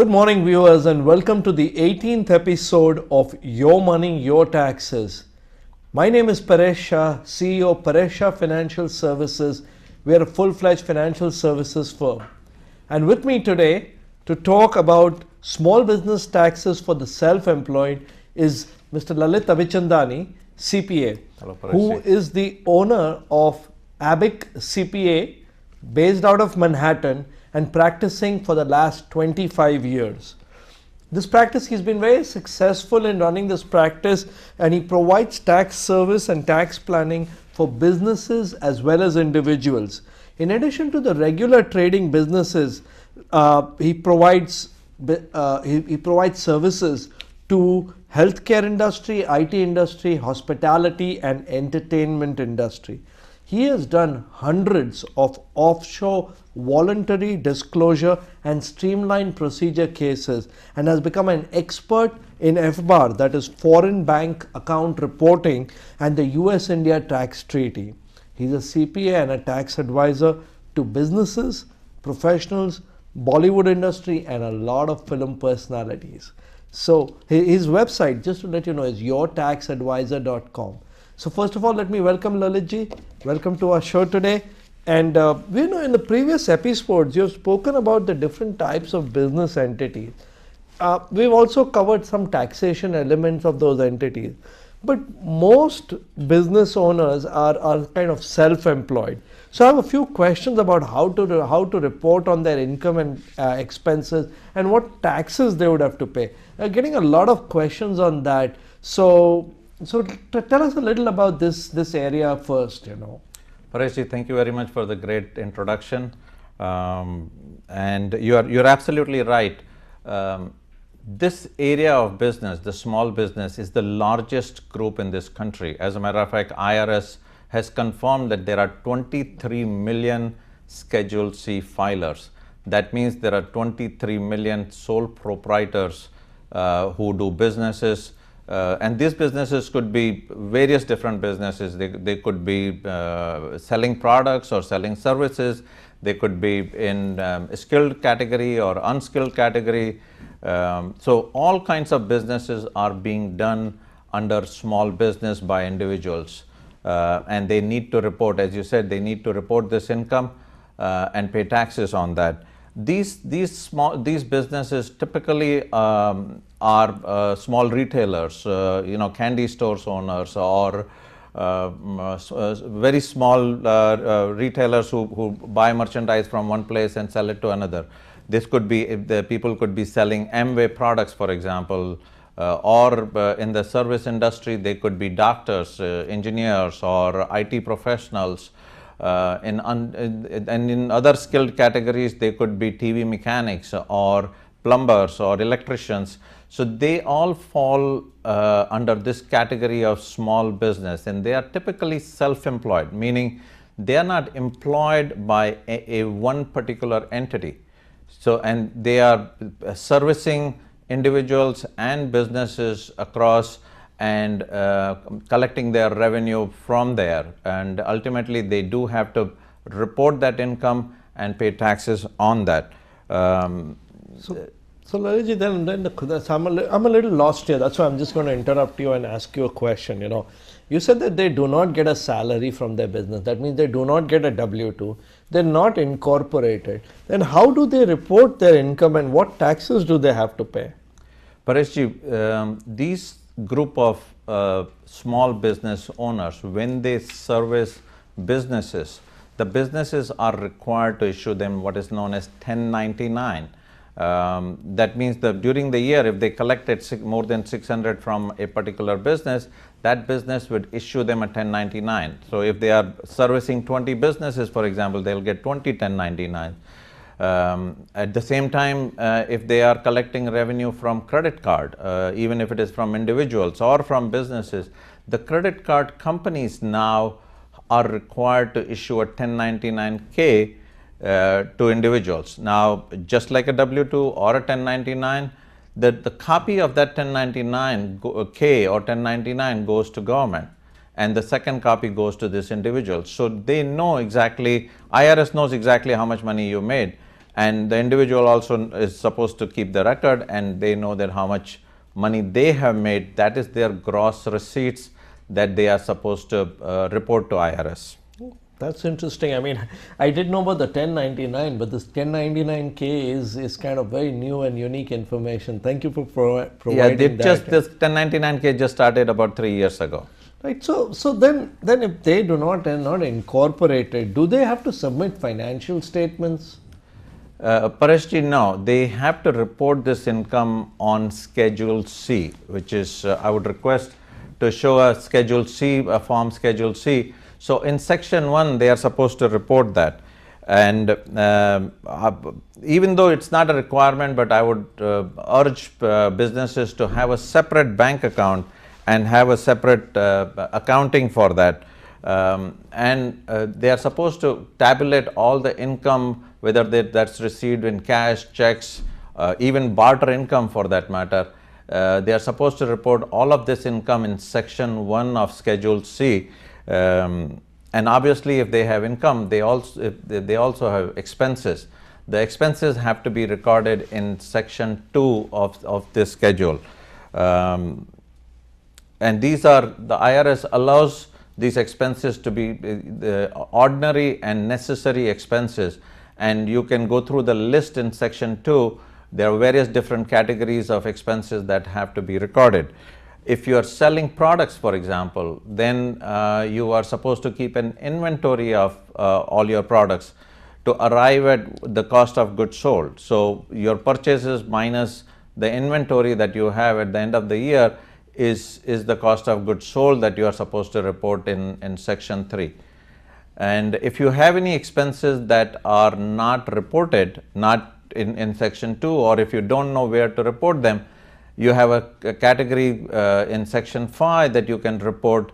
Good morning, viewers, and welcome to the 18th episode of Your Money, Your Taxes. My name is Paresh Shah, CEO of Paresh Shah Financial Services. We are a full-fledged financial services firm. And with me today to talk about small business taxes for the self-employed is Mr. Lalit Abichandani, CPA, Hello, Paresh. who is the owner of Abic CPA, based out of Manhattan and practicing for the last 25 years. This practice, he's been very successful in running this practice, and he provides tax service and tax planning for businesses as well as individuals. In addition to the regular trading businesses, he provides services to healthcare industry, IT industry, hospitality and entertainment industry. He has done hundreds of offshore voluntary disclosure and streamlined procedure cases and has become an expert in FBAR, that is Foreign Bank Account Reporting, and the US-India Tax Treaty. He's a CPA and a tax advisor to businesses, professionals, Bollywood industry, and a lot of film personalities. So his website, just to let you know, is yourtaxadvisor.com. So first of all, let me welcome Lalitji. Welcome to our show today. And we know in the previous episodes, you've spoken about the different types of business entities. We've also covered some taxation elements of those entities. But most business owners are kind of self-employed. So I have a few questions about how to report on their income and expenses and what taxes they would have to pay. Getting a lot of questions on that. So tell us a little about this area first, Paresh, thank you very much for the great introduction. And you're absolutely right. This area of business, the small business, is the largest group in this country. As a matter of fact, IRS has confirmed that there are 23 million Schedule C filers. That means there are 23 million sole proprietors who do businesses. And these businesses could be various different businesses. They could be selling products or selling services. They could be in skilled category or unskilled category. So all kinds of businesses are being done under small business by individuals. And they need to report, as you said, they need to report this income and pay taxes on that. These businesses typically are small retailers, candy stores owners, or very small retailers who buy merchandise from one place and sell it to another. This could be, if the people could be selling Amway products, for example, or in the service industry, they could be doctors, engineers, or IT professionals. And in other skilled categories, they could be TV mechanics or plumbers or electricians. So they all fall under this category of small business, and they are typically self-employed, meaning they are not employed by a one particular entity. So, and they are servicing individuals and businesses across and collecting their revenue from there. And ultimately, they do have to report that income and pay taxes on that. So Lalitji, I'm a little lost here. That's why I'm just going to interrupt you and ask you a question. You said that they do not get a salary from their business. That means they do not get a W-2. They're not incorporated. Then how do they report their income and what taxes do they have to pay? Pareshji, these group of small business owners, when they service businesses, the businesses are required to issue them what is known as 1099. That means that during the year, if they collected more than 600 from a particular business, that business would issue them a 1099. So if they are servicing 20 businesses, for example, they'll get 20 1099. At the same time, if they are collecting revenue from credit card, even if it is from individuals or from businesses, the credit card companies now are required to issue a 1099K to individuals. Now, just like a W-2 or a 1099, the copy of that 1099K or 1099 goes to government, and the second copy goes to this individual. So they know exactly, IRS knows exactly how much money you made, and the individual also is supposed to keep the record, and they know that how much money they have made. That is their gross receipts that they are supposed to report to IRS. That's interesting. I mean, I did know about the 1099, but this 1099K is kind of very new and unique information. Thank you for providing that. This 1099K just started about 3 years ago. Right. So then if they do not and not incorporated, do they have to submit financial statements? Pareshji, no. They have to report this income on Schedule C, which is, I would request to show a Schedule C, a form Schedule C. So in Section 1, they are supposed to report that. And even though it's not a requirement, but I would urge businesses to have a separate bank account and have a separate accounting for that. And they are supposed to tabulate all the income, whether that's received in cash, checks, even barter income for that matter. They are supposed to report all of this income in Section 1 of Schedule C. And obviously, if they have income, they also have expenses. The expenses have to be recorded in Section 2 of this schedule. And these are, the IRS allows these expenses to be the ordinary and necessary expenses. And you can go through the list in Section 2. There are various different categories of expenses that have to be recorded. If you are selling products, for example, then you are supposed to keep an inventory of all your products to arrive at the cost of goods sold. So your purchases minus the inventory that you have at the end of the year is the cost of goods sold that you are supposed to report in Section 3. And if you have any expenses that are not reported, not in Section 2, or if you don't know where to report them, you have a category in Section 5 that you can report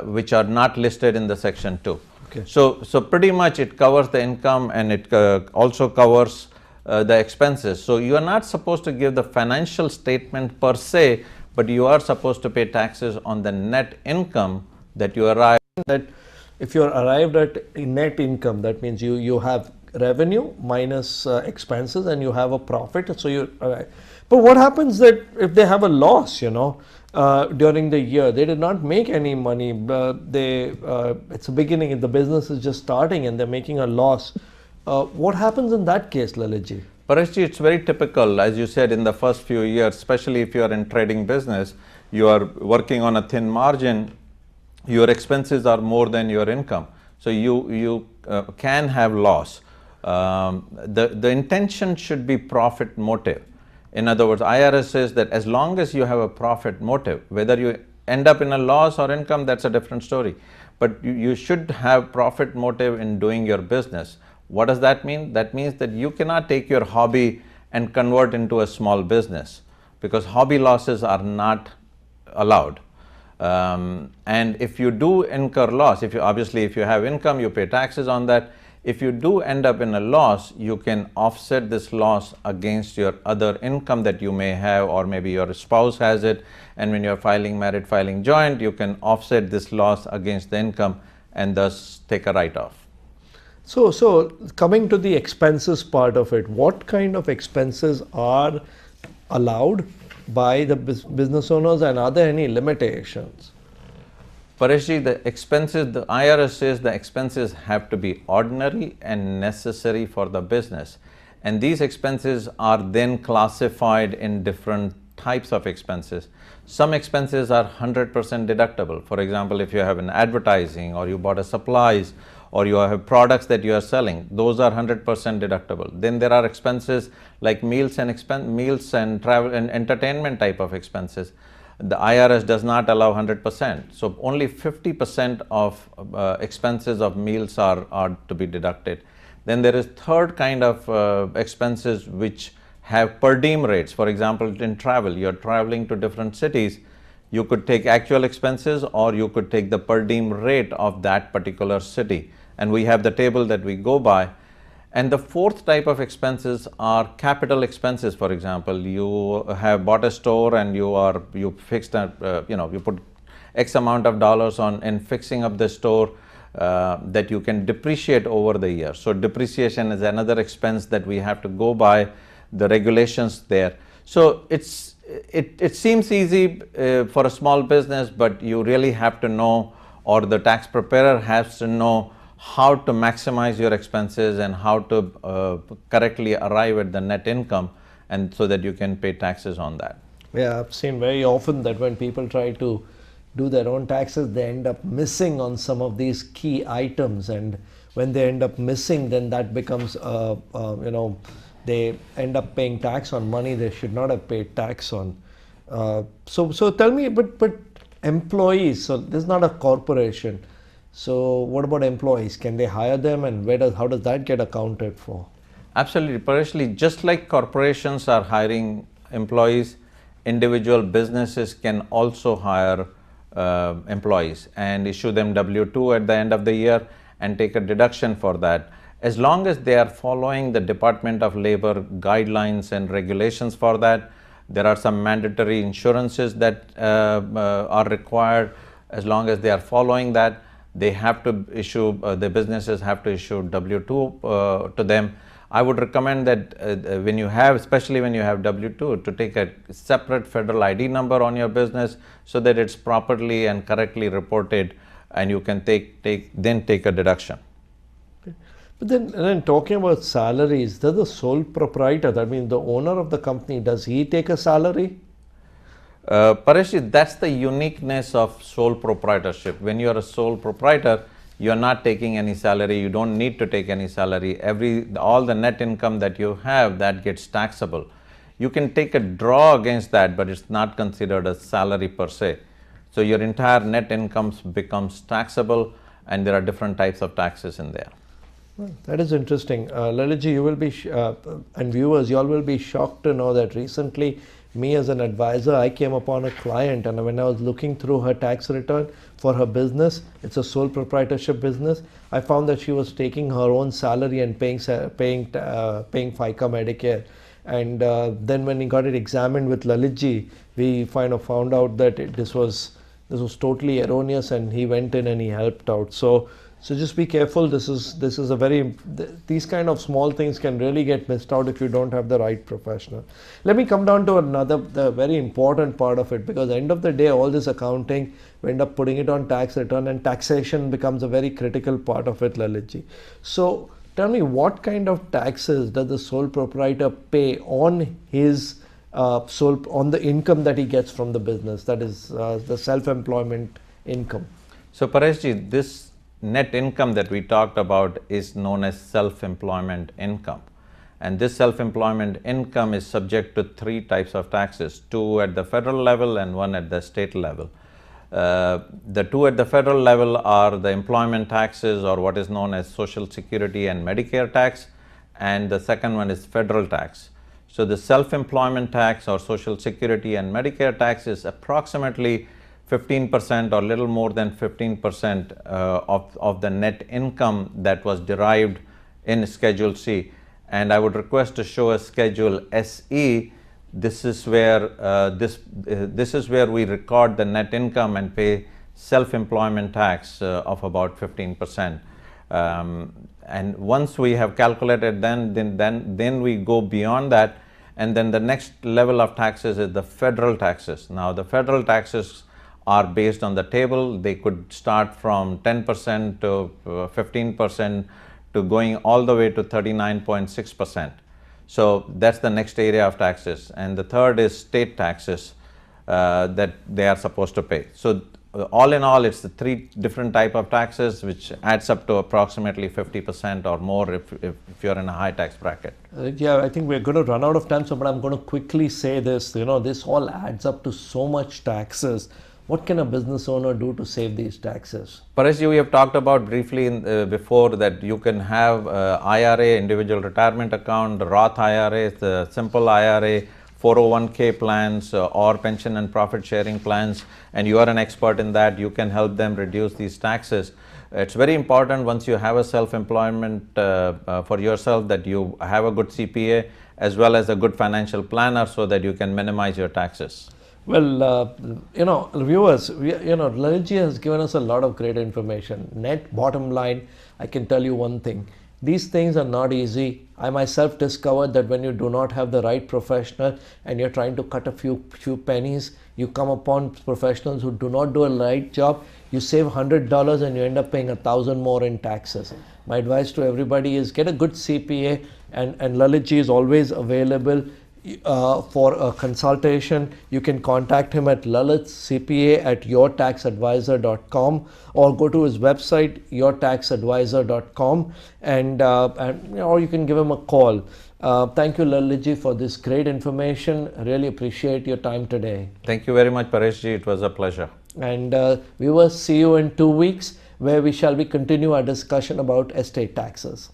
which are not listed in the Section 2. Okay. So pretty much it covers the income, and it also covers the expenses. So you are not supposed to give the financial statement per se, but you are supposed to pay taxes on the net income that you arrive. That if you're arrived at net income, that means you have revenue minus expenses and you have a profit. So you arrive. But what happens that if they have a loss, during the year, they did not make any money, it's a beginning, the business is just starting and they're making a loss. What happens in that case, Lalitji? Pareshji, it's very typical, as you said, in the first few years, especially if you are in trading business, you are working on a thin margin, your expenses are more than your income. So you can have loss. The intention should be profit motive. In other words, IRS says that as long as you have a profit motive, whether you end up in a loss or income, that's a different story. But you should have profit motive in doing your business. What does that mean? That means that you cannot take your hobby and convert into a small business, because hobby losses are not allowed. And if you do incur loss, if you have income, you pay taxes on that. If you do end up in a loss, you can offset this loss against your other income that you may have, or maybe your spouse has it, and when you're filing joint, you can offset this loss against the income and thus take a write-off. So coming to the expenses part of it, what kind of expenses are allowed by the business owners, and are there any limitations? Pareshji, the IRS says the expenses have to be ordinary and necessary for the business. And these expenses are then classified in different types of expenses. Some expenses are 100% deductible. For example, if you have an advertising, or you bought a supplies, or you have products that you are selling, those are 100% deductible. Then there are expenses like meals and travel and entertainment type of expenses. The IRS does not allow 100%. So only 50% of expenses of meals are to be deducted. Then there is third kind of expenses which have per diem rates. For example, in travel, you're traveling to different cities, you could take actual expenses, or you could take the per diem rate of that particular city. And we have the table that we go by. And the fourth type of expenses are capital expenses. For example, you have bought a store and you fixed you put X amount of dollars in fixing up the store. that you can depreciate over the year. So depreciation is another expense that we have to go by the regulations there. So it seems easy for a small business, but you really have to know, or the tax preparer has to know, how to maximize your expenses and how to correctly arrive at the net income, and so that you can pay taxes on that. Yeah, I've seen very often that when people try to do their own taxes, they end up missing on some of these key items, and when they end up missing, then that becomes they end up paying tax on money they should not have paid tax on. So tell me, but employees, so this is not a corporation, so what about employees? Can they hire them, and how does that get accounted for? Absolutely, Paresh, just like corporations are hiring employees, individual businesses can also hire employees and issue them W-2 at the end of the year and take a deduction for that, as long as they are following the Department of Labor guidelines and regulations for that. There are some mandatory insurances that are required. As long as they are following that, they have to issue, the businesses have to issue W-2 to them. I would recommend that when you have, especially when you have W-2, to take a separate federal ID number on your business, so that it's properly and correctly reported, and you can take a deduction. Okay. But then talking about salaries, does the sole proprietor, that means the owner of the company, does he take a salary? Paresh, that's the uniqueness of sole proprietorship. When you are a sole proprietor, you are not taking any salary. You don't need to take any salary. All the net income that you have, that gets taxable. You can take a draw against that, but it's not considered a salary per se. So your entire net income becomes taxable, and there are different types of taxes in there. Well, that is interesting. Lalitji, you will be, and viewers, you all will be shocked to know that recently, me as an advisor, I came upon a client, and when I was looking through her tax return for her business, it's a sole proprietorship business, I found that she was taking her own salary and paying FICA Medicare. And then when we got it examined with Lalitji, we found out that this was totally erroneous, and he went in and he helped out. So just be careful. This is a these kind of small things can really get missed out if you don't have the right professional. Let me come down to the very important part of it, because at the end of the day, all this accounting, we end up putting it on tax return, and taxation becomes a very critical part of it, Lalitji. So tell me, what kind of taxes does the sole proprietor pay on his on the income that he gets from the business, that is the self-employment income? So Pareshji, this net income that we talked about is known as self-employment income, and this self-employment income is subject to 3 types of taxes, 2 at the federal level and 1 at the state level. The 2 at the federal level are the employment taxes, or what is known as Social Security and Medicare tax, and the second one is federal tax. So the self-employment tax, or Social Security and Medicare tax, is approximately 15% or little more than 15% of the net income that was derived in Schedule C. And I would request to show a Schedule SE. This is where this is where we record the net income and pay self-employment tax of about 15%. And once we have calculated, then we go beyond that, and then the next level of taxes is the federal taxes. Now the federal taxes are based on the table. They could start from 10% to 15% to going all the way to 39.6%. So that's the next area of taxes. And the third is state taxes that they are supposed to pay. So all in all, it's the 3 different type of taxes, which adds up to approximately 50% or more if you're in a high tax bracket. Yeah, I think we're going to run out of time, but I'm going to quickly say this. This all adds up to so much taxes. What can a business owner do to save these taxes? Pareshji, we have talked about briefly before that you can have IRA, individual retirement account, Roth IRA, the simple IRA, 401k plans, or pension and profit sharing plans, and you are an expert in that. You can help them reduce these taxes. It's very important, once you have a self-employment for yourself, that you have a good CPA as well as a good financial planner, so that you can minimize your taxes. Well, viewers, Lalit has given us a lot of great information. Net bottom line, I can tell you one thing. These things are not easy. I myself discovered that when you do not have the right professional and you're trying to cut a few pennies, you come upon professionals who do not do a right job. You save $100 and you end up paying 1,000 more in taxes. My advice to everybody is get a good CPA, and Lalit is always available for a consultation. You can contact him at lalitcpa@yourtaxadvisor.com or go to his website yourtaxadvisor.com, and or you can give him a call. Thank you, Lalit, for this great information. I really appreciate your time today. Thank you very much, Paresh ji. It was a pleasure. And viewers, see you in 2 weeks, where we shall continue our discussion about estate taxes.